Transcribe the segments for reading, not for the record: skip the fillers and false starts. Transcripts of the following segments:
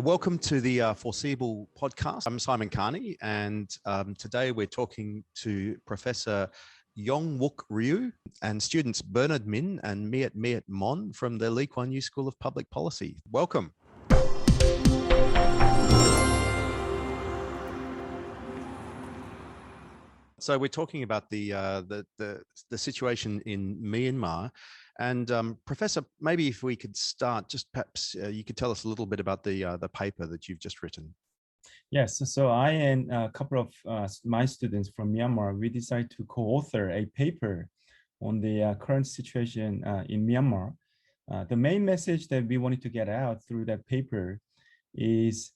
Welcome to the Foreseeable podcast. I'm Simon Carney, and today we're talking to Professor Yong Wook Ryu and students Bernard Min and Miet Mon from the Lee Kuan Yew School of Public Policy. Welcome. So we're talking about the situation in Myanmar. And Professor, maybe if we could start, just perhaps you could tell us a little bit about the paper that you've just written. Yes, so I and a couple of my students from Myanmar, we decided to co-author a paper on the current situation in Myanmar. The main message that we wanted to get out through that paper is,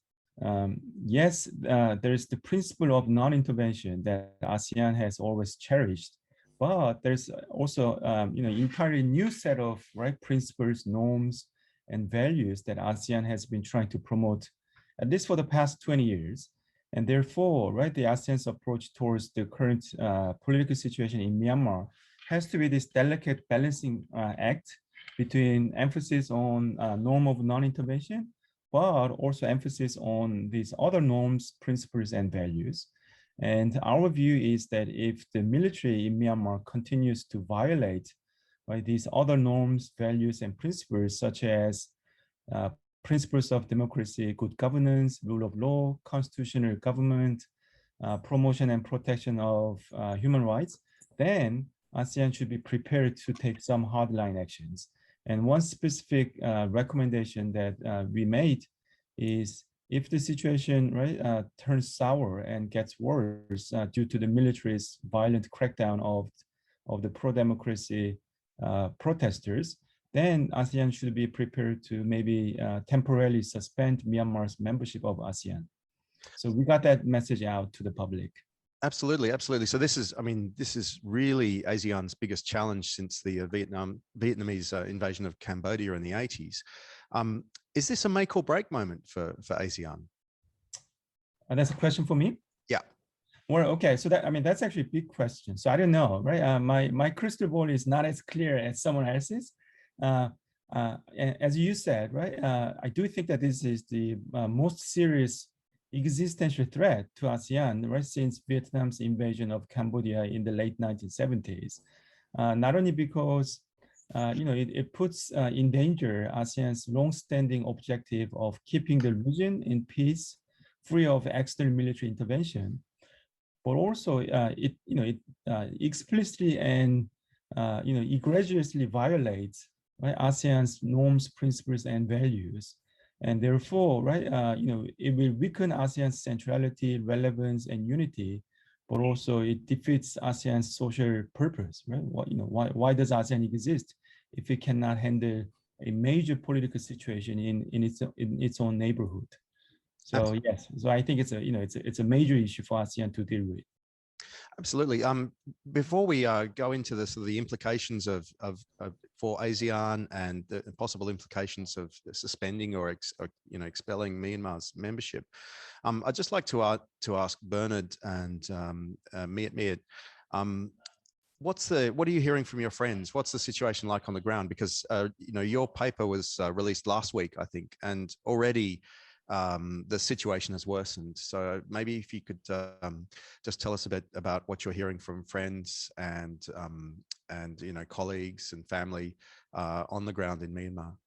yes, there's the principle of non-intervention that ASEAN has always cherished, but there's also entirely new set of principles, norms, and values that ASEAN has been trying to promote, at least for the past 20 years. And therefore, the ASEAN's approach towards the current political situation in Myanmar has to be this delicate balancing act between emphasis on norm of non-intervention, but also emphasis on these other norms, principles, and values. And our view is that if the military in Myanmar continues to violate these other norms, values, and principles, such as principles of democracy, good governance, rule of law, constitutional government, promotion and protection of human rights, then ASEAN should be prepared to take some hardline actions. And one specific recommendation that we made is, if the situation turns sour and gets worse due to the military's violent crackdown of the pro-democracy protesters, then ASEAN should be prepared to maybe temporarily suspend Myanmar's membership of ASEAN. So we got that message out to the public. Absolutely, absolutely. So this is really ASEAN's biggest challenge since the Vietnamese invasion of Cambodia in the 80s. Is this a make or break moment for ASEAN? That's a question for me? Yeah. Well, okay. So that's actually a big question. So I don't know, right? My crystal ball is not as clear as someone else's. As you said, I do think that this is the most serious existential threat to ASEAN, since Vietnam's invasion of Cambodia in the late 1970s. Not only because it puts in danger ASEAN's long-standing objective of keeping the region in peace, free of external military intervention, but also it explicitly and egregiously violates ASEAN's norms, principles, and values. And therefore, it will weaken ASEAN's centrality, relevance, and unity, but also it defeats ASEAN's social purpose, Why does ASEAN exist if it cannot handle a major political situation in its own neighborhood? So yes, so I think it's a major issue for ASEAN to deal with. Absolutely. Before we go into the implications for ASEAN and the possible implications of suspending or expelling Myanmar's membership, I'd just like to ask Bernard and Miet, what are you hearing from your friends? What's the situation like on the ground? Because your paper was released last week, I think, and already the situation has worsened. So maybe if you could just tell us a bit about what you're hearing from friends and colleagues and family on the ground in Myanmar.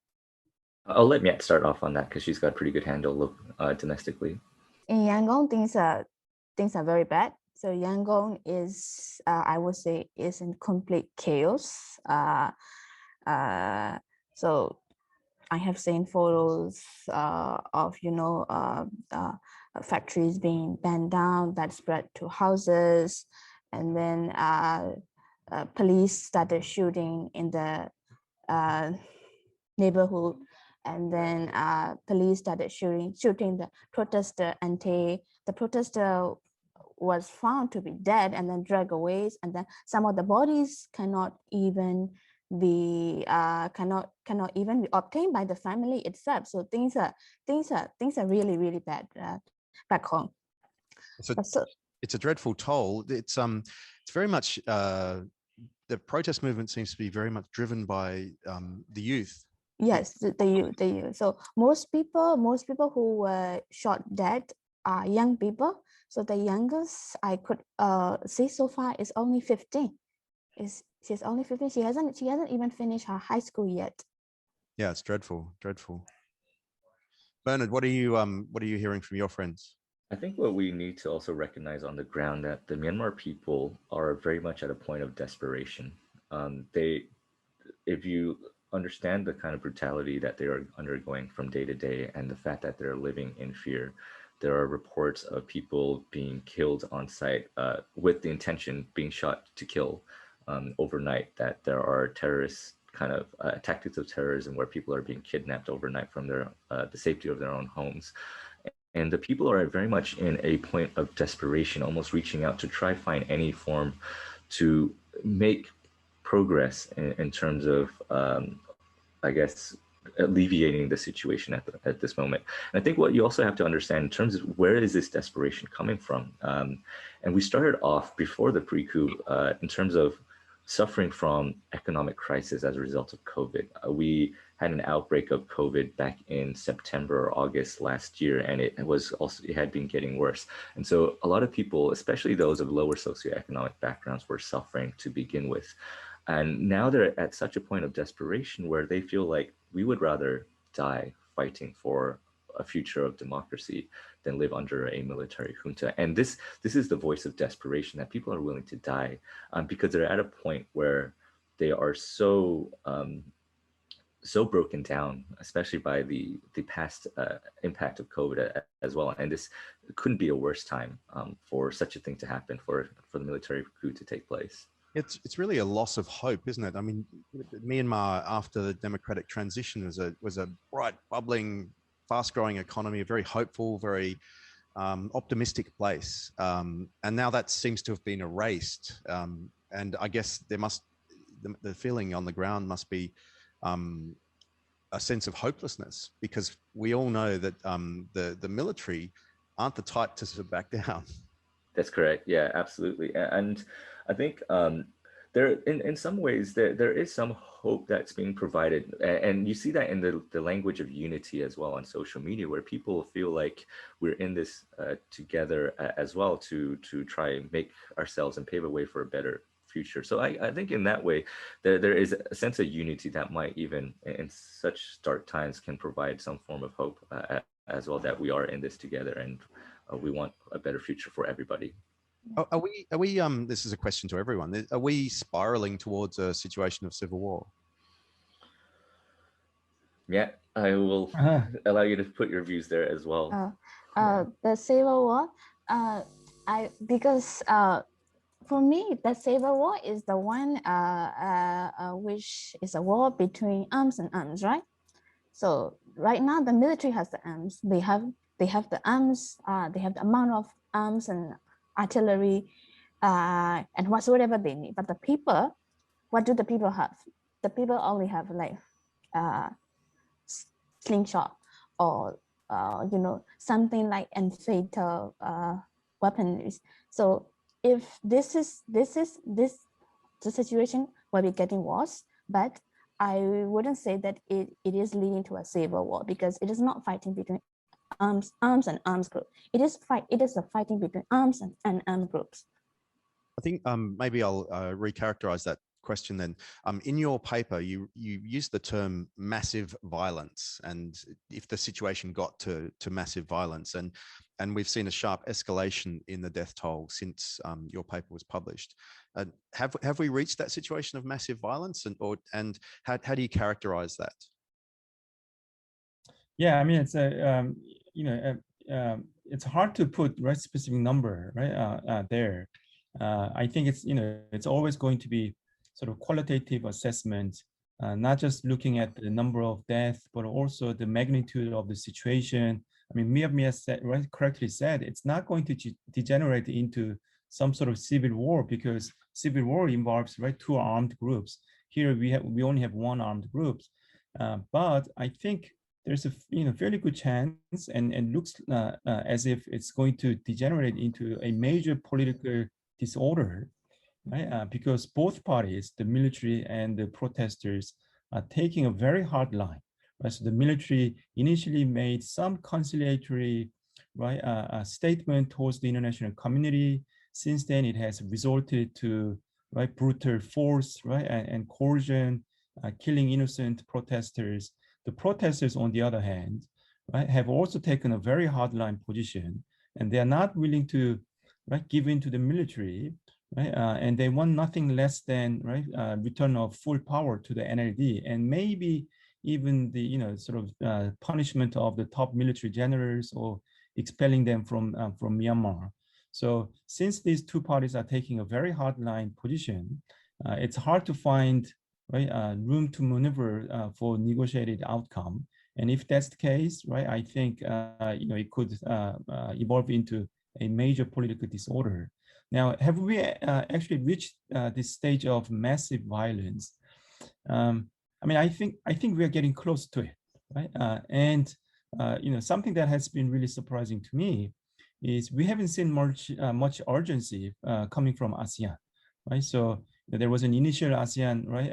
I'll let Miet start off on that because she's got a pretty good handle domestically. In Yangon, things are very bad. So Yangon is, I would say, is in complete chaos. So I have seen photos of factories being burned down that spread to houses, and then police started shooting in the neighborhood, and then police started shooting the protester. The protester was found to be dead and then dragged away, and then some of the bodies cannot even be obtained by the family itself. So things are really, really bad back home. It's a dreadful toll. It's very much the protest movement seems to be very much driven by the youth. Yes, they use. So most people who were shot dead are young people. So the youngest I could see so far is only 15. She's only 15. She hasn't even finished her high school yet. Yeah, it's dreadful, dreadful. Bernard, what are you hearing from your friends? I think what we need to also recognize on the ground that the Myanmar people are very much at a point of desperation. If you understand the kind of brutality that they are undergoing from day to day and the fact that they're living in fear, there are reports of people being killed on site with the intention being shot to kill overnight, that there are terrorist kind of tactics of terrorism where people are being kidnapped overnight from the safety of their own homes. And the people are very much in a point of desperation, almost reaching out to try find any form to make progress in terms of, I guess, alleviating the situation at this moment. And I think what you also have to understand in terms of where is this desperation coming from? And we started off before the pre-coup in terms of suffering from economic crisis as a result of COVID. We had an outbreak of COVID back in September or August last year, and it had been getting worse. And so a lot of people, especially those of lower socioeconomic backgrounds, were suffering to begin with. And now they're at such a point of desperation where they feel like we would rather die fighting for a future of democracy than live under a military junta. And this is the voice of desperation, that people are willing to die because they're at a point where they are so broken down, especially by the past impact of COVID as well. And this couldn't be a worse time for such a thing to happen, for the military coup to take place. It's really a loss of hope, isn't it? I mean, Myanmar after the democratic transition was a bright, bubbling, fast-growing economy, a very hopeful, very optimistic place, and now that seems to have been erased. And I guess there must the feeling on the ground must be a sense of hopelessness, because we all know that the military aren't the type to sort of back down. That's correct. Yeah, absolutely. And I think there, in some ways, there is some hope that's being provided. And you see that in the language of unity as well on social media, where people feel like we're in this together as well to try and make ourselves and pave a way for a better future. So I think in that way, there is a sense of unity that might even in such dark times can provide some form of hope as well, that we are in this together and we want a better future for everybody. Are we this is a question to everyone, are we spiraling towards a situation of civil war? Yeah, I will allow you to put your views there as well. The civil war, because for me, the civil war is the one which is a war between arms and arms, right? So right now the military has the arms. They have the arms. They have the amount of arms and artillery and whatsoever they need. But the people, what do the people have? The people only have like slingshot or something like fatal weaponry. So if this is the situation will be getting worse, but I wouldn't say that it is leading to a civil war, because it is not fighting between arms and arms group. It is a fighting between arms and armed groups. I think maybe I'll recharacterize that question then. In your paper, you use the term massive violence, and if the situation got to massive violence, and we've seen a sharp escalation in the death toll since your paper was published. Have we reached that situation of massive violence, and how do you characterize that? Yeah, I mean, it's it's hard to put specific number there. I think it's always going to be sort of qualitative assessment, not just looking at the number of deaths, but also the magnitude of the situation. I mean, Mia correctly said, it's not going to degenerate into some sort of civil war, because civil war involves two armed groups. Here we only have one armed group, but I think there's a fairly good chance, and looks as if it's going to degenerate into a major political disorder, right? Because both parties, the military and the protesters, are taking a very hard line. Right? So the military initially made some conciliatory, right, statement towards the international community. Since then, it has resorted to, right, brutal force, right, and coercion, killing innocent protesters. The protesters, on the other hand, right, have also taken a very hardline position, and they are not willing to, right, give in to the military, right, and they want nothing less than, right, return of full power to the NLD, and maybe even the, you know, sort of punishment of the top military generals or expelling them from Myanmar. So since these two parties are taking a very hardline position, it's hard to find, right, room to maneuver for negotiated outcome. And if that's the case, right, I think you know, it could evolve into a major political disorder. Now, have we actually reached this stage of massive violence? I mean, I think we are getting close to it, right? And you know, something that has been really surprising to me is we haven't seen much urgency coming from ASEAN, right? So there was an initial ASEAN, right,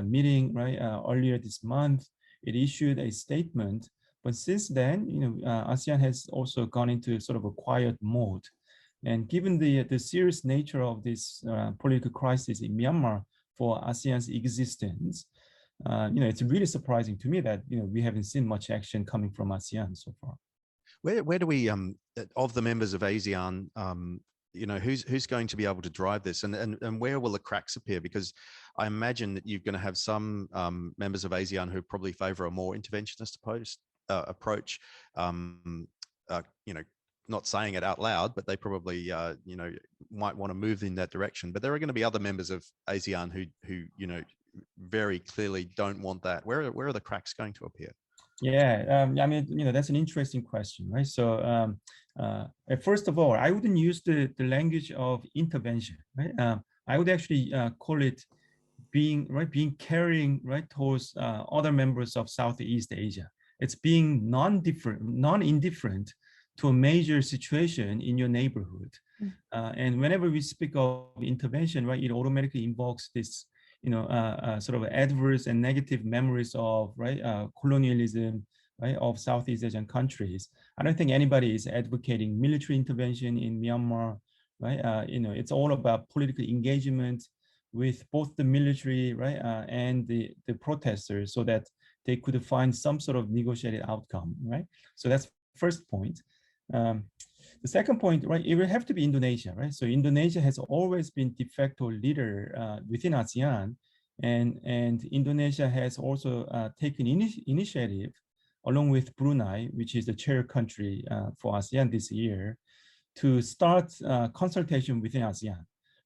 meeting, right, earlier this month. It issued a statement, but since then, you know, ASEAN has also gone into sort of a quiet mode. And given the serious nature of this political crisis in Myanmar for ASEAN's existence, you know, it's really surprising to me that, you know, we haven't seen much action coming from ASEAN so far. Where do we, of the members of ASEAN, you know, who's going to be able to drive this, and where will the cracks appear? Because I imagine that you're going to have some members of ASEAN who probably favour a more interventionist approach. You know, not saying it out loud, but they probably, you know, might want to move in that direction. But there are going to be other members of ASEAN who you know, very clearly don't want that. Where are the cracks going to appear? Yeah, I mean, you know, that's an interesting question, right? So first of all, I wouldn't use the language of intervention, right? I would actually call it being caring, right, towards other members of Southeast Asia. It's being non-indifferent to a major situation in your neighborhood. And whenever we speak of intervention, right, it automatically invokes this, you know, sort of adverse and negative memories of, right, colonialism, right, of Southeast Asian countries. I don't think anybody is advocating military intervention in Myanmar, right? You know, it's all about political engagement with both the military, right, and the protesters, so that they could find some sort of negotiated outcome, right? So that's first point. The second point, right, it will have to be Indonesia, right? So Indonesia has always been de facto leader within ASEAN, and Indonesia has also taken initiative, along with Brunei, which is the chair country for ASEAN this year, to start consultation within ASEAN,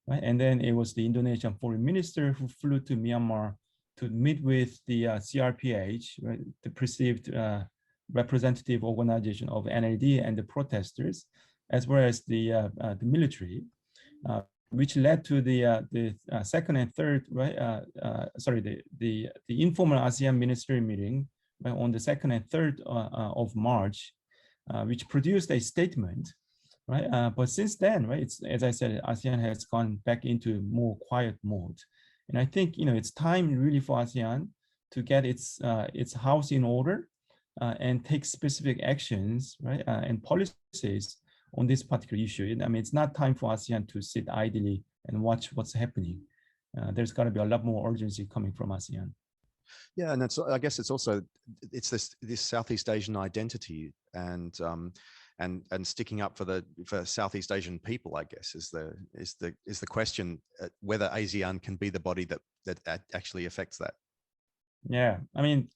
right? And then it was the Indonesian foreign minister who flew to Myanmar to meet with the CRPH, right, the perceived representative organization of NLD and the protesters, as well as the military, which led to the second and third, right? The informal ASEAN ministerial meeting, right, on the 2nd and 3rd of March, which produced a statement, right? But since then, right, it's, as I said, ASEAN has gone back into more quiet mode, and I think, you know, it's time really for ASEAN to get its house in order and take specific actions, right, and policies on this particular issue. I mean, it's not time for ASEAN to sit idly and watch what's happening. There's got to be a lot more urgency coming from ASEAN. Yeah, and that's, I guess it's also, it's this Southeast Asian identity and sticking up for Southeast Asian people, I guess, is the question, whether ASEAN can be the body that actually affects that. Yeah, I mean,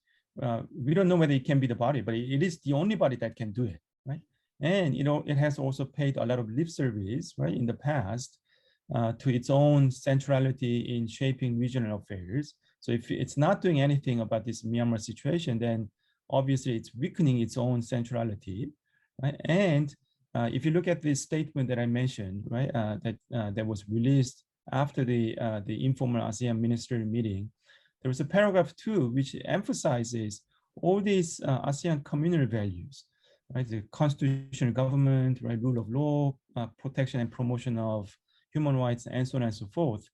we don't know whether it can be the body, but it is the only body that can do it, right? And, you know, it has also paid a lot of lip service, right, in the past to its own centrality in shaping regional affairs. So if it's not doing anything about this Myanmar situation, then obviously it's weakening its own centrality, right? And if you look at this statement that I mentioned, right, that was released after the informal ASEAN ministerial meeting, there was a paragraph 2 which emphasizes all these ASEAN communal values, right? The constitutional government, right, rule of law, protection and promotion of human rights, and so on and so forth.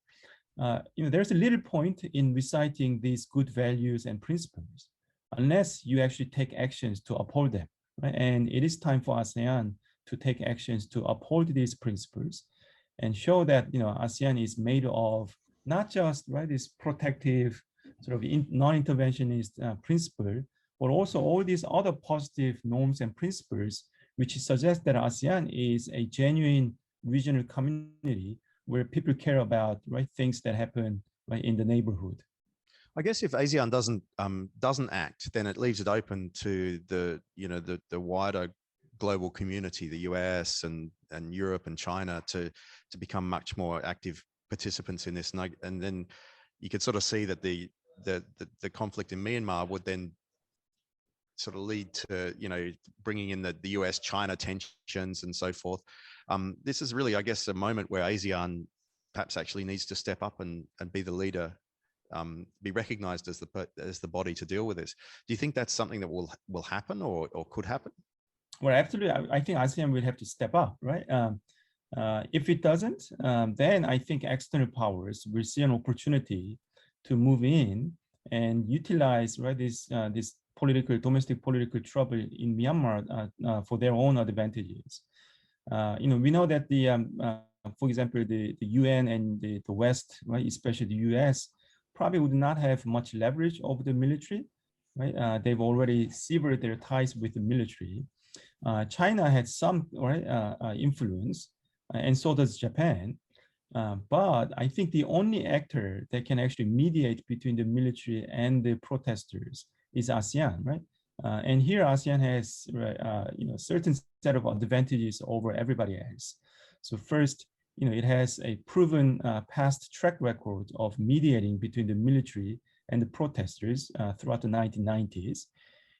You know, there's a little point in reciting these good values and principles. unless you actually take actions to uphold them, right? And it is time for ASEAN to take actions to uphold these principles and show that, you know, ASEAN is made of not just, right, this protective sort of non-interventionist principle, but also all these other positive norms and principles, which suggest that ASEAN is a genuine regional community where people care about, right, things that happen, right, in the neighborhood. I guess if ASEAN doesn't act, then it leaves it open to the, you know, the wider global community, the US and Europe and China, to become much more active participants in this. And then you could sort of see that the conflict in Myanmar would then sort of lead to, you know, bringing in the US-China tensions and so forth. This is really, I guess, a moment where ASEAN perhaps actually needs to step up and be the leader, be recognized as the body to deal with this. Do you think that's something that will happen or could happen? Well, absolutely. I think ASEAN will have to step up, right? If it doesn't, then I think external powers will see an opportunity to move in and utilize, right, this domestic political trouble in Myanmar for their own advantages. You know, we know that for example, the UN and the West, right, especially the US, probably would not have much leverage over the military, right? They've already severed their ties with the military. China had some, right, influence, and so does Japan. But I think the only actor that can actually mediate between the military and the protesters is ASEAN, right? And here ASEAN has, you know, certain set of advantages over everybody else. So first, you know, it has a proven past track record of mediating between the military and the protesters throughout the 1990s.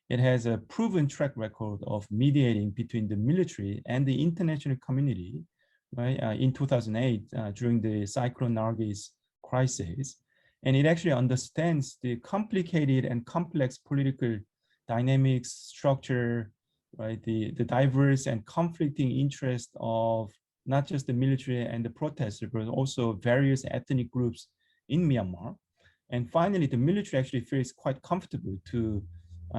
It has a proven track record of mediating between the military and the international community, right? In 2008, during the Cyclone Nargis crisis. And it actually understands the complicated and complex political dynamics, structure, right? The diverse and conflicting interests of not just the military and the protesters, but also various ethnic groups in Myanmar. And finally, the military actually feels quite comfortable to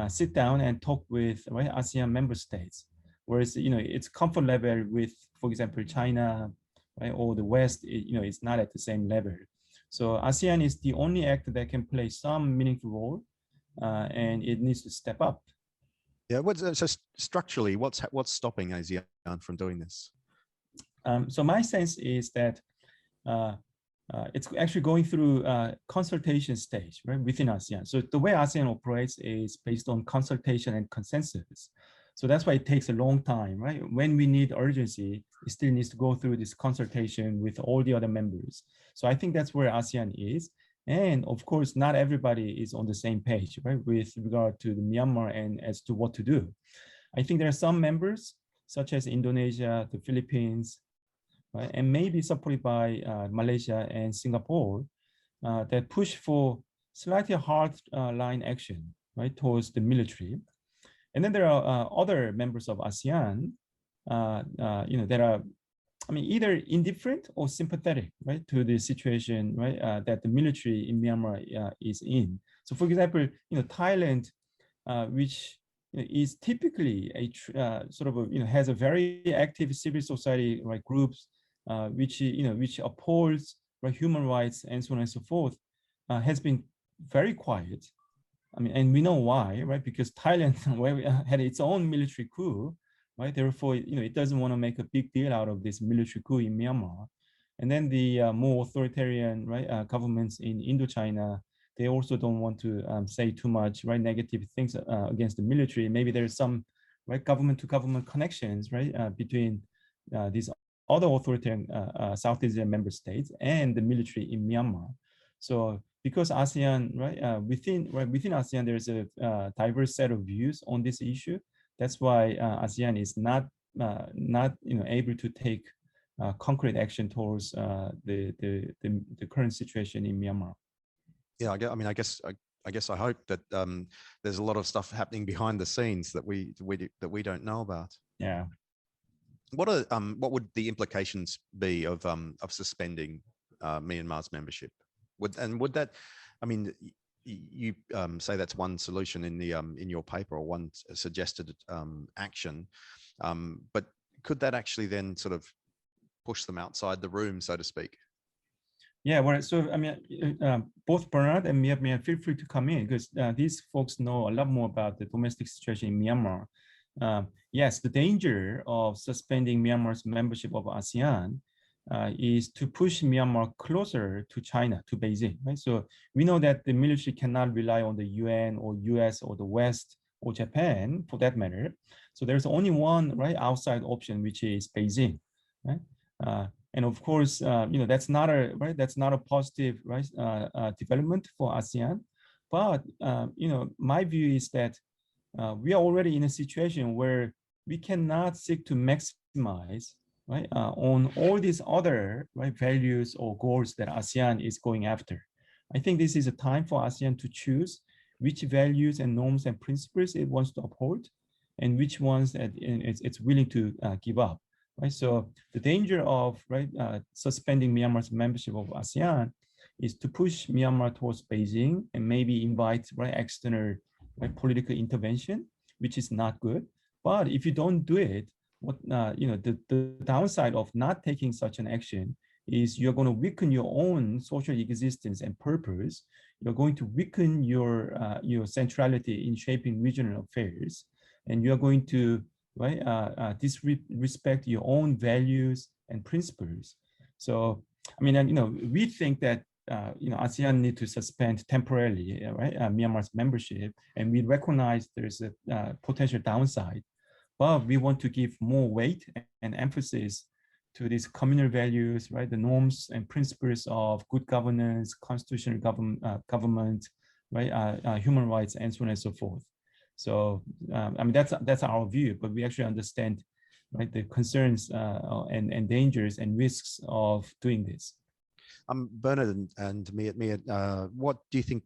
sit down and talk with, right, ASEAN member states, whereas, you know, its comfort level with, for example, China, right, or the West, you know, it's not at the same level. So ASEAN is the only actor that can play some meaningful role, and it needs to step up. Yeah. So structurally, what's stopping ASEAN from doing this? So my sense is that it's actually going through a consultation stage, right, within ASEAN. So the way ASEAN operates is based on consultation and consensus. So that's why it takes a long time, right? When we need urgency, it still needs to go through this consultation with all the other members. So I think that's where ASEAN is. And of course, not everybody is on the same page, right, with regard to the Myanmar and as to what to do. I think there are some members, such as Indonesia, the Philippines, right, and maybe supported by Malaysia and Singapore, that push for slightly hard line action, right, towards the military. And then there are other members of ASEAN, you know, that are, I mean, either indifferent or sympathetic, right, to the situation, right, that the military in Myanmar is in. So, for example, you know, Thailand, which, you know, is typically a sort of a, you know, has a very active civil society, right, groups, which, you know, which upholds, right, human rights and so on and so forth, has been very quiet. I mean, and we know why, right? Because Thailand had its own military coup, right? Therefore, you know, it doesn't want to make a big deal out of this military coup in Myanmar. And then the more authoritarian, right, governments in Indochina, they also don't want to say too much, right, negative things against the military. Maybe there's some, right, government-to-government connections, right, between these other authoritarian South Asian member states and the military in Myanmar. So because ASEAN, right, within ASEAN, there's a diverse set of views on this issue. That's why ASEAN is not you know, able to take concrete action towards the current situation in Myanmar. Yeah, I guess I hope that there's a lot of stuff happening behind the scenes that we don't know about. Yeah. What would the implications be of suspending Myanmar's membership? Would that, I mean, you say that's one solution in the in your paper, or one suggested action, but could that actually then sort of push them outside the room, so to speak? Yeah, well, so I mean, both Bernard and Mia feel free to come in, because these folks know a lot more about the domestic situation in Myanmar. Yes, the danger of suspending Myanmar's membership of ASEAN is to push Myanmar closer to China, to Beijing, right? So we know that the military cannot rely on the UN or US or the West or Japan, for that matter. So there's only one, right, outside option, which is Beijing, right? And of course, that's not a positive, right, development for ASEAN. But my view is that we are already in a situation where we cannot seek to maximize, right, on all these other, right, values or goals that ASEAN is going after. I think this is a time for ASEAN to choose which values and norms and principles it wants to uphold, and which ones that it's willing to give up. Right, so the danger of, right, suspending Myanmar's membership of ASEAN is to push Myanmar towards Beijing and maybe invite, right, external, right, political intervention, which is not good. But if you don't do it, what the downside of not taking such an action is you're going to weaken your own social existence and purpose. You're going to weaken your centrality in shaping regional affairs, and you're going to, right, disrespect your own values and principles. So, I mean, we think that ASEAN need to suspend temporarily, right, Myanmar's membership, and we recognize there's a potential downside, but we want to give more weight and emphasis to these communal values, right, the norms and principles of good governance, constitutional government, right, human rights, and so on and so forth. So I mean, that's our view, but we actually understand, right, the concerns and dangers and risks of doing this. Bernard and Mia, what do you think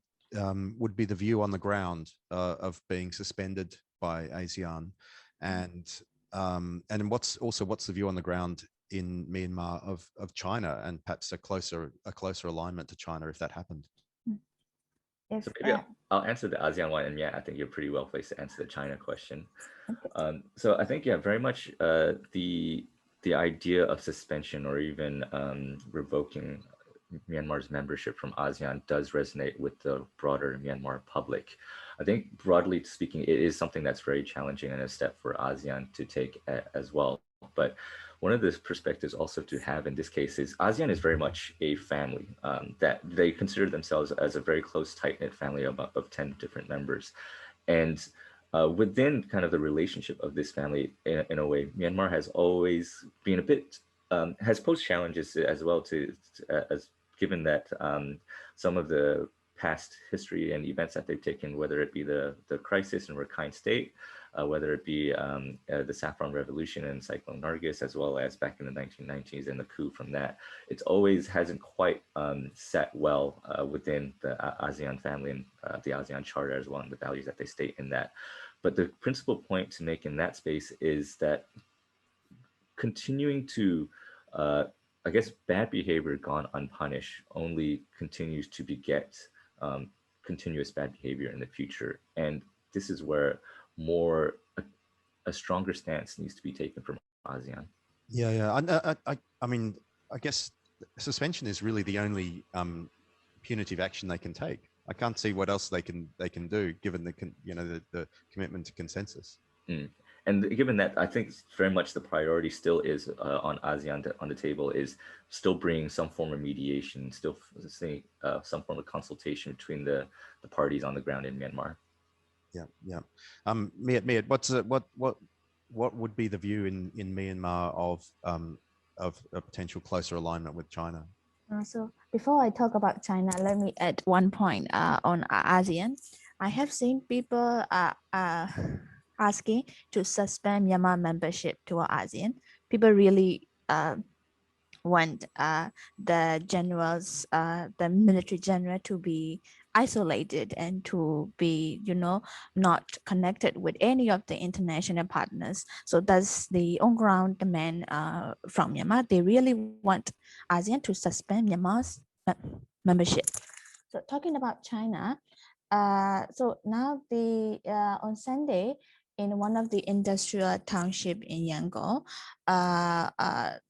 would be the view on the ground of being suspended by ASEAN, and what's the view on the ground in Myanmar of China, and perhaps a closer alignment to China if that happened? So maybe I'll answer the ASEAN one, and yeah, I think you're pretty well placed to answer the China question. Okay. So I think, yeah, very much the idea of suspension or even revoking Myanmar's membership from ASEAN does resonate with the broader Myanmar public. I think broadly speaking, it is something that's very challenging and a step for ASEAN to take as well. But one of the perspectives also to have in this case is ASEAN is very much a family, that they consider themselves as a very close, tight-knit family of 10 different members. And within kind of the relationship of this family, in a way, Myanmar has always been a bit, has posed challenges as well as given that some of the past history and events that they've taken, whether it be the crisis in Rakhine State, whether it be the Saffron Revolution and Cyclone Nargis, as well as back in the 1990s and the coup from that, it always hasn't quite sat well within the ASEAN family and the ASEAN Charter as well, and the values that they state in that. But the principal point to make in that space is that continuing to, I guess, bad behavior gone unpunished only continues to beget continuous bad behavior in the future. And this is where a stronger stance needs to be taken from ASEAN. Yeah. I mean, I guess suspension is really the only punitive action they can take. I can't see what else they can do, given the commitment to consensus. And given that, I think very much the priority still is on ASEAN on the table is still bringing some form of mediation, still seeing some form of consultation between the parties on the ground in Myanmar. Yeah. Mia, what would be the view in Myanmar of a potential closer alignment with China? So before I talk about China, let me add one point on ASEAN. I have seen people asking to suspend Myanmar membership to ASEAN. People really want the generals, the military general, to be isolated and to be, not connected with any of the international partners. So that's the on-ground demand from Myanmar. They really want ASEAN to suspend Myanmar's membership. So talking about China, So now on Sunday, in one of the industrial township in Yangon,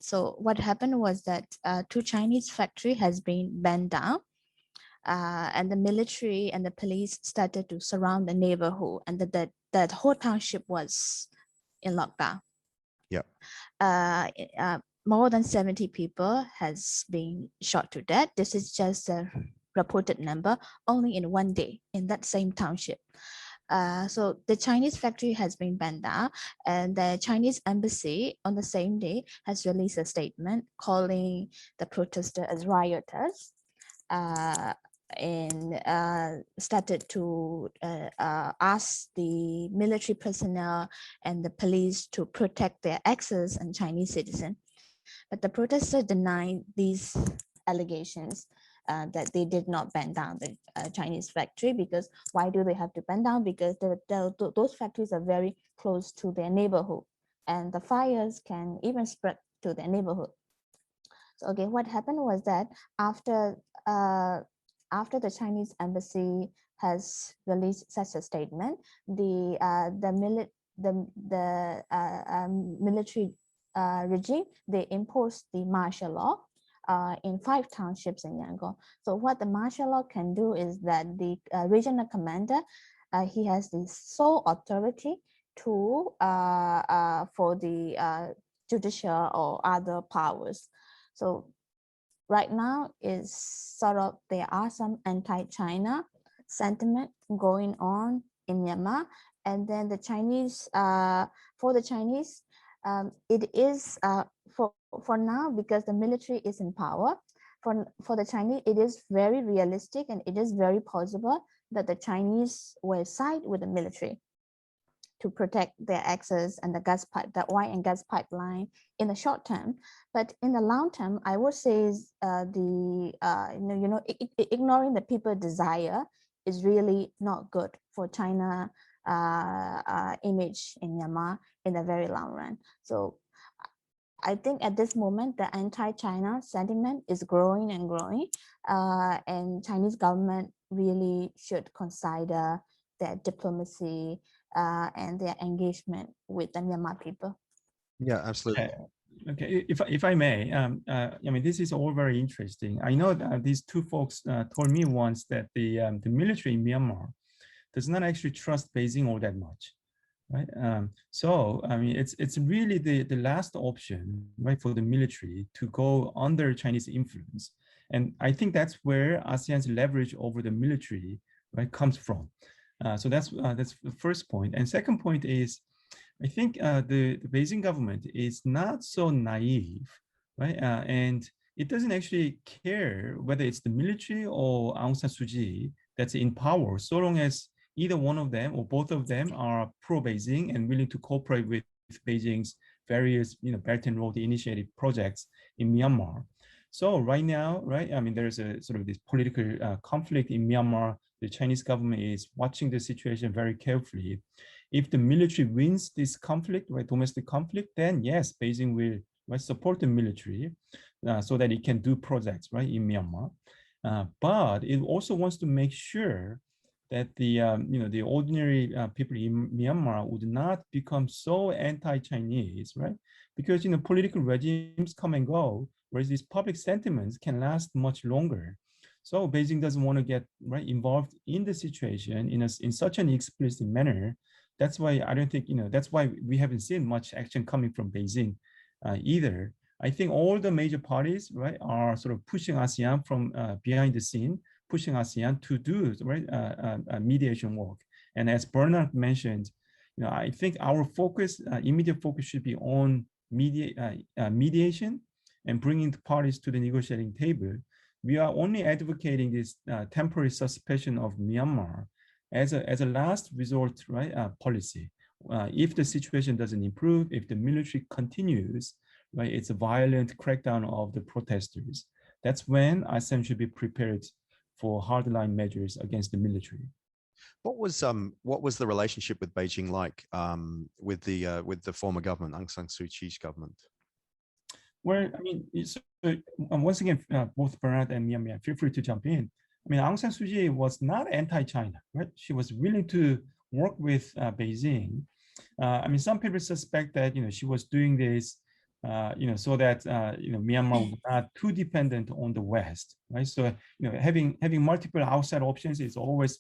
so what happened was that 2 Chinese factory has been burned down, and the military and the police started to surround the neighborhood, and that whole township was in lockdown. Yeah. More than 70 people has been shot to death. This is just a reported number only in one day in that same township. So the Chinese factory has been banned down, and the Chinese embassy on the same day has released a statement calling the protesters as rioters, and started to ask the military personnel and the police to protect their access and Chinese citizens. But the protesters denied these allegations, that they did not burn down the Chinese factory, because why do they have to burn down? Because those factories are very close to their neighborhood, and the fires can even spread to their neighborhood. So okay, what happened was that after the Chinese embassy has released such a statement, the military regime, they imposed the martial law in 5 townships in Yangon. So what the martial law can do is that the regional commander, he has the sole authority to for the judicial or other powers. So right now is sort of, there are some anti-China sentiment going on in Myanmar, and then the Chinese, for the Chinese, it is for now, because the military is in power. For the Chinese, it is very realistic, and it is very possible that the Chinese will side with the military to protect their access and the oil and gas pipeline in the short term. But in the long term, I would say ignoring the people's desire is really not good for China image in Myanmar in the very long run. So I think at this moment, the anti-China sentiment is growing and growing, and Chinese government really should consider their diplomacy and their engagement with the Myanmar people. Yeah, absolutely. Okay, if I may, I mean, this is all very interesting. I know that these 2 folks told me once that the military in Myanmar does not actually trust Beijing all that much, right? So I mean, it's really the last option, right, for the military to go under Chinese influence, and I think that's where ASEAN's leverage over the military, right, comes from. So that's the first point, and second point is, I think the Beijing government is not so naive, right? And it doesn't actually care whether it's the military or Aung San Suu Kyi that's in power, so long as either one of them or both of them are pro-Beijing and willing to cooperate with Beijing's various, Belt and Road Initiative projects in Myanmar. So right now, right, I mean, there's a sort of this political conflict in Myanmar. The Chinese government is watching the situation very carefully. If the military wins this conflict, right, domestic conflict, then yes, Beijing will, right, support the military so that it can do projects, right, in Myanmar. But it also wants to make sure that the ordinary people in Myanmar would not become so anti-Chinese, right? Because political regimes come and go, whereas these public sentiments can last much longer. So Beijing doesn't want to get involved in the situation in such an explicit manner. That's why I don't think that's why we haven't seen much action coming from Beijing either. I think all the major parties are sort of pushing ASEAN from behind the scene, pushing ASEAN to do mediation work. And as Bernard mentioned, I think our focus, immediate focus, should be on mediation and bringing the parties to the negotiating table. We are only advocating this temporary suspension of Myanmar as a last resort, policy. If the situation doesn't improve, if the military continues, it's a violent crackdown of the protesters, that's when ASEAN should be prepared for hardline measures against the military. What was the relationship with Beijing like with the former government, Aung San Suu Kyi's government? Well, I mean, once again, both Bernard and Mia, feel free to jump in. I mean, Aung San Suu Kyi was not anti-China, right? She was willing to work with Beijing. I mean, some people suspect that she was doing this, so that Myanmar was not too dependent on the West, right? So having multiple outside options is always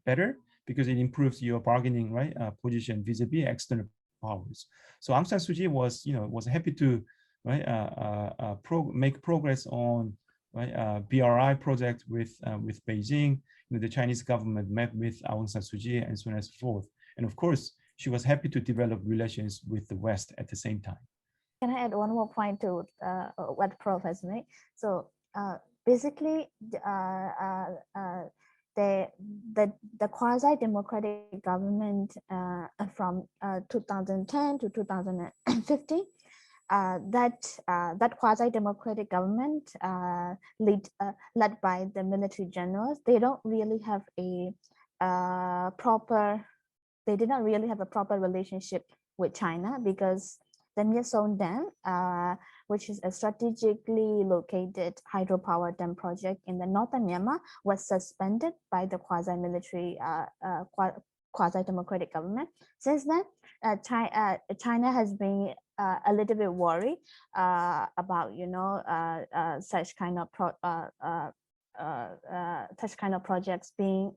better because it improves your bargaining position vis-a-vis external powers. So Aung San Suu Kyi was happy to make progress on BRI project with Beijing. The Chinese government met with Aung San Suu Kyi and so on and so forth. And of course, she was happy to develop relations with the West at the same time. Can I add one more point to what Prof has made? So basically, the quasi-democratic government from 2010 to 2015, that quasi-democratic government led by the military generals, they don't really have a they did not really have a proper relationship with China, because the My Son Dam, which is a strategically located hydropower dam project in the northern Myanmar, was suspended by the quasi-military, quasi-democratic government. Since then, China has been a little bit worried about such kind of projects being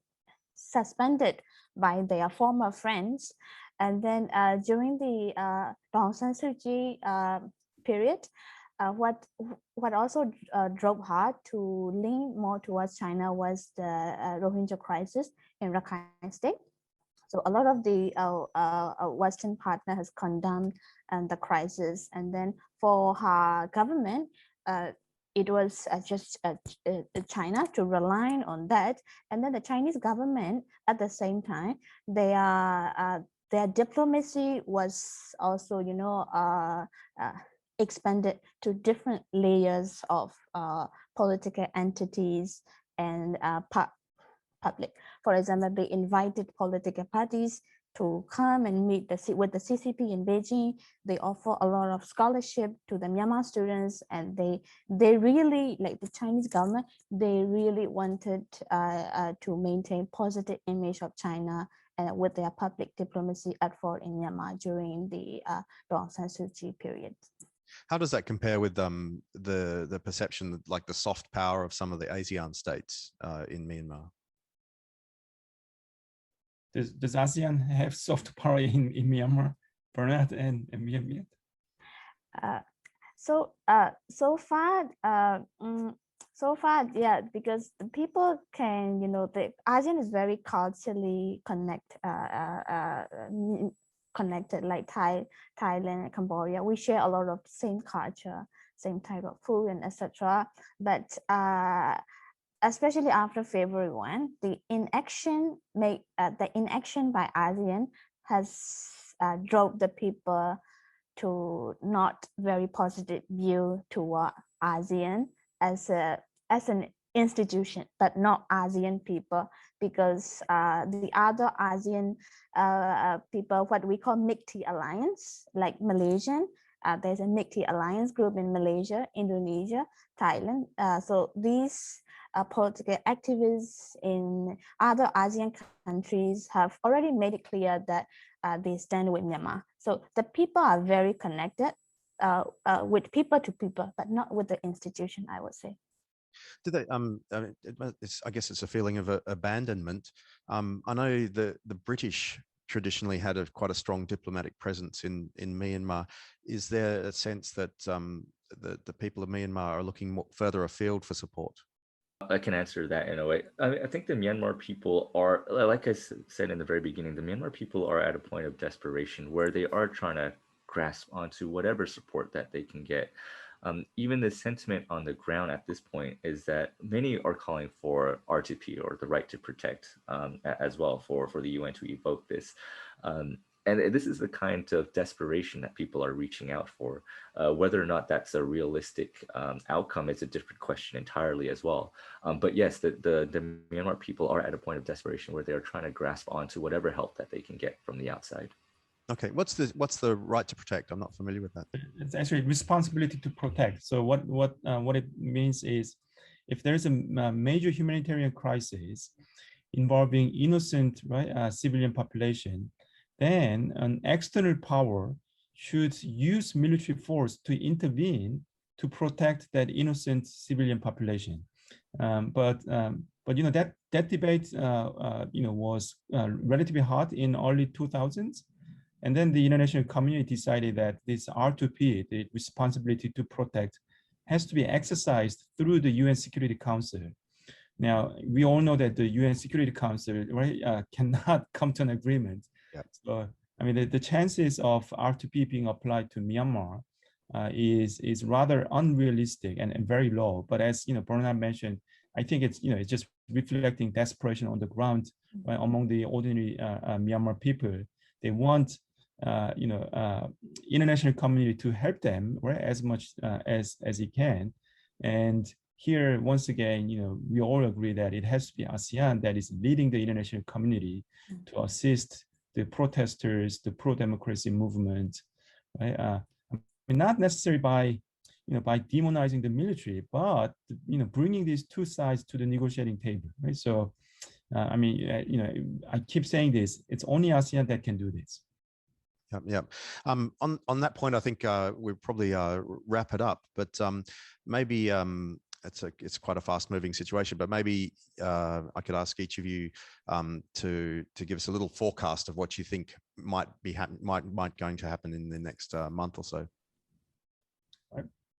suspended by their former friends. And then during the Aung San Suu Kyi period, what also drove her to lean more towards China was the Rohingya crisis in Rakhine State. So a lot of the Western partner has condemned the crisis, and then for her government, it was just China to rely on that. And then the Chinese government, at the same time, their diplomacy was also, expanded to different layers of political entities and public. For example, they invited political parties to come and meet with the CCP in Beijing. They offer a lot of scholarship to the Myanmar students, and they really, like the Chinese government, they really wanted to maintain positive image of China with their public diplomacy effort in Myanmar during the Aung San Suu Kyi period. How does that compare with the perception that, like, the soft power of some of the ASEAN states in Myanmar? Does ASEAN have soft power in Myanmar, Bernard and Myanmar? So far, yeah, because the people can, the ASEAN is very culturally connected, like Thailand and Cambodia. We share a lot of same culture, same type of food, and etc. But especially after February 1, the inaction by ASEAN has drove the people to not very positive view toward ASEAN as an institution, but not ASEAN people, because the other ASEAN people, what we call MIKTI alliance, like Malaysian, there's a MIKTI alliance group in Malaysia, Indonesia, Thailand. So these political activists in other ASEAN countries have already made it clear that they stand with Myanmar. So the people are very connected with people to people, but not with the institution, I would say. Do they? I guess it's a feeling of abandonment. I know the British traditionally had quite a strong diplomatic presence in Myanmar. Is there a sense that the people of Myanmar are looking further afield for support? I can answer that in a way. I think the Myanmar people are, like I said in the very beginning, the Myanmar people are at a point of desperation where they are trying to grasp onto whatever support that they can get. Even the sentiment on the ground at this point is that many are calling for R2P, or the right to protect, as well, for the UN to evoke this. And this is the kind of desperation that people are reaching out for. Whether or not that's a realistic outcome is a different question entirely as well. But yes, the Myanmar people are at a point of desperation where they are trying to grasp onto whatever help that they can get from the outside. Okay, what's the right to protect? I'm not familiar with that. It's actually responsibility to protect. So what it means is, if there's a major humanitarian crisis involving innocent, right, civilian population, then an external power should use military force to intervene to protect that innocent civilian population. But you know that debate you know was relatively hot in early 2000s, and then the international community decided that this R2P, the responsibility to protect, has to be exercised through the UN Security Council. Now we all know that the UN Security Council, right, cannot come to an agreement. Yep. So I mean the chances of R2P being applied to Myanmar is rather unrealistic and very low. But as you know, Bernard mentioned, I think it's it's just reflecting desperation on the ground, right, among the ordinary Myanmar people. They want international community to help them, right, as much as it can. And here, once again, we all agree that it has to be ASEAN that is leading the international community to assist the protesters, the pro-democracy movement, right? Not necessarily by demonizing the military, but bringing these two sides to the negotiating table, right? So, I mean, I keep saying this: it's only ASEAN that can do this. Yeah. On that point, I think we'll probably wrap it up. But maybe it's quite a fast-moving situation. But maybe I could ask each of you to give us a little forecast of what you think might going to happen in the next month or so.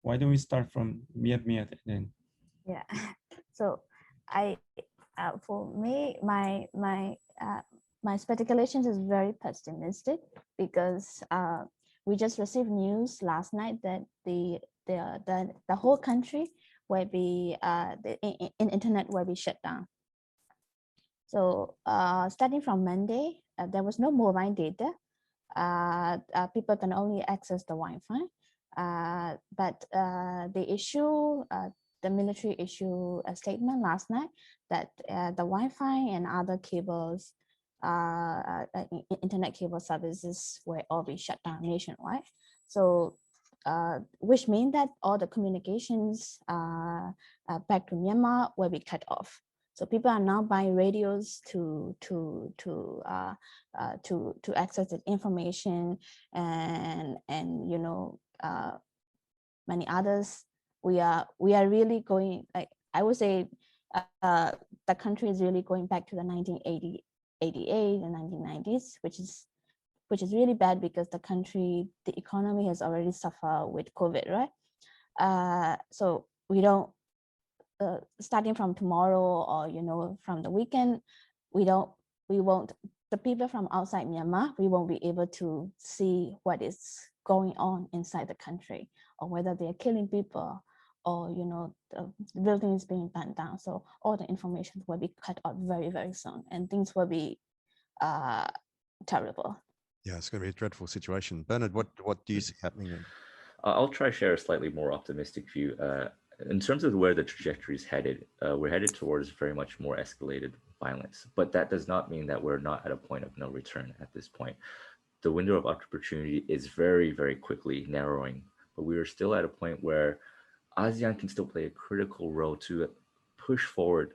Why don't we start from Miat then? Yeah. So for me, my speculations is very pessimistic because we just received news last night that the whole country will be the internet will be shut down. So starting from Monday, there was no mobile data. People can only access the Wi-Fi. But the issue, the military issued a statement last night that the Wi-Fi and other cables, internet cable services will all be shut down nationwide. So, which means that all the communications back to Myanmar will be cut off. So people are now buying radios to access the information and many others. We are really going, like I would say, the country is really going back to the 1988 and 1990s, which is really bad because the economy has already suffered with COVID, right? So we don't. Starting from tomorrow or from the weekend, the people from outside Myanmar, we won't be able to see what is going on inside the country, or whether they're killing people, or the building is being burned down. So all the information will be cut out very, very soon, and things will be terrible. Yeah, it's going to be a dreadful situation. Bernard, what do you see happening? I'll try to share a slightly more optimistic view. In terms of where the trajectory is headed, we're headed towards very much more escalated violence. But that does not mean that we're not at a point of no return at this point. The window of opportunity is very, very quickly narrowing, but we are still at a point where ASEAN can still play a critical role to push forward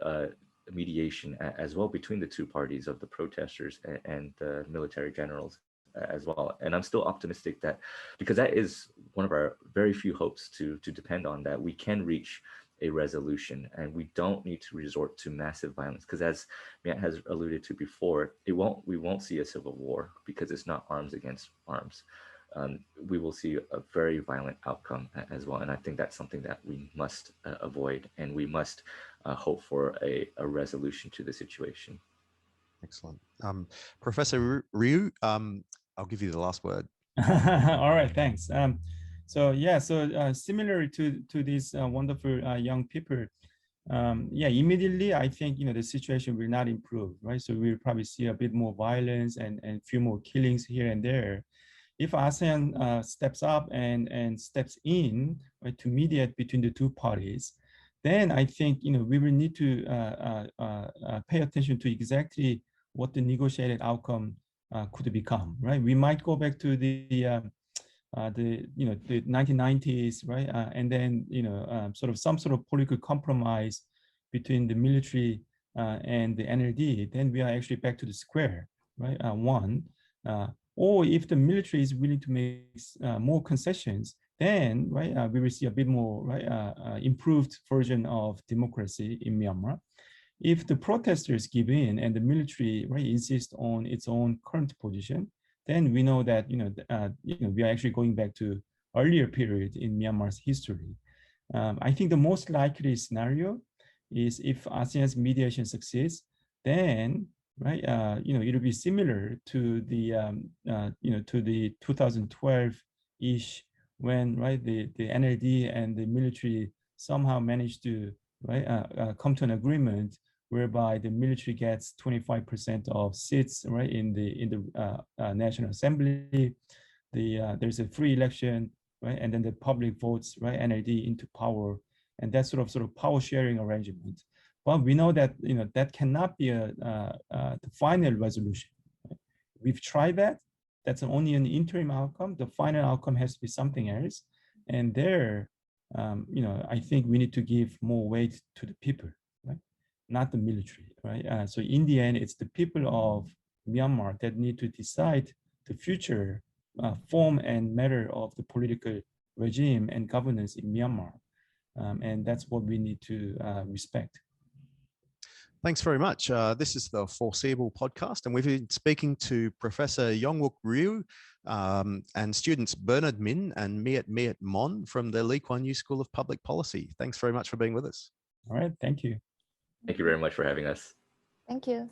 mediation as well between the two parties of the protesters and the military generals as well. And I'm still optimistic that, because that is one of our very few hopes to depend on, that we can reach a resolution and we don't need to resort to massive violence, because as Miat has alluded to before, we won't see a civil war because it's not arms against arms. We will see a very violent outcome as well. And I think that's something that we must avoid, and we must hope for a resolution to the situation. Excellent. Professor Ryu, I'll give you the last word. All right, thanks. So similar to these wonderful young people, immediately I think the situation will not improve, right? So we'll probably see a bit more violence and a few more killings here and there. If ASEAN steps up and steps in, right, to mediate between the two parties, then I think we will need to pay attention to exactly what the negotiated outcome could become, right? We might go back to the the the 1990s, right? And then sort of some sort of political compromise between the military and the NLD, then we are actually back to the square, right? Or if the military is willing to make more concessions, then right we will see a bit more improved version of democracy in Myanmar. If the protesters give in and the military insist on its own current position, then we know that we are actually going back to earlier period in Myanmar's history. I think the most likely scenario is if ASEAN's mediation succeeds, then it'll be similar to the to the 2012-ish when the NLD and the military somehow managed to come to an agreement whereby the military gets 25% of seats in the National Assembly. There's a free election, and then the public votes NLD into power, and that sort of power sharing arrangement. But we know that that cannot be the final resolution. We've tried that. That's only an interim outcome. The final outcome has to be something else. And there, I think we need to give more weight to the people, not the military, so in the end, it's the people of Myanmar that need to decide the future form and matter of the political regime and governance in Myanmar. And that's what we need to respect. Thanks very much. This is the Foreseeable podcast, and we've been speaking to Professor Yongwook Ryu and students Bernard Min and Miet Mon from the Lee Kuan Yew School of Public Policy. Thanks very much for being with us. All right, thank you. Thank you very much for having us. Thank you.